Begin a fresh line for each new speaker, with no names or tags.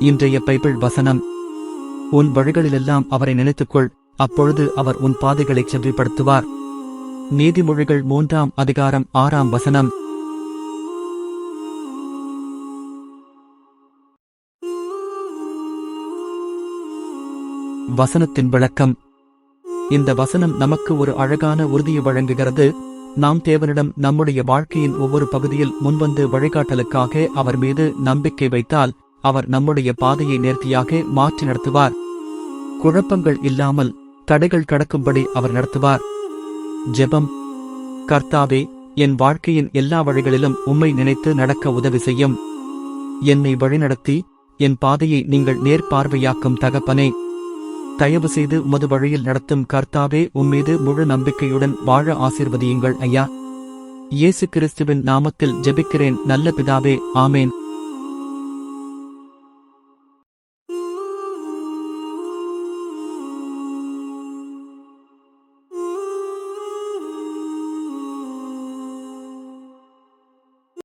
இன்றைய பைபிள் வசனம். உன் வழிகளிலெல்லாம் அவரை நினைத்துக்கொள், அப்பொழுது அவர் உன் பாதைகளைச் செவ்விப்படுத்துவார். நீதிமொழிகள் 3ஆம் அதிகாரம் 6ஆம் வசனம். வசனத்தின் விளக்கம். இந்த வசனம் நமக்கு ஒரு அழகான உறுதியை வழங்குகிறது. நாம் தேவனிடம் நம்முடைய வாழ்க்கையின் ஒவ்வொரு பகுதியில் முன்வந்து வழிகாட்டலுக்காக அவர் மீது நம்பிக்கை வைத்தால் அவர் நம்முடைய பாதையை நேர்த்தியாக மாற்றி நடத்துவார். குழப்பங்கள் இல்லாமல் தடைகள் கடக்கும்படி அவர் நடத்துவார். ஜெபம். கர்த்தாவே, என் வாழ்க்கையின் எல்லா வழிகளிலும் உம்மை நினைத்து நடக்க உதவி செய்யும். என்னை வழிநடத்தி என் பாதையை நீங்கள் நேர்பார்வையாக்கும் தகப்பனே, தயவு செய்து உமது வழியில் நடத்தும் கர்த்தாவே, உம்மீது முழு நம்பிக்கையுடன் வாழ ஆசீர்வதியுங்கள் ஐயா. இயேசு கிறிஸ்துவின் நாமத்தில் ஜெபிக்கிறேன் நல்ல பிதாவே, ஆமேன்.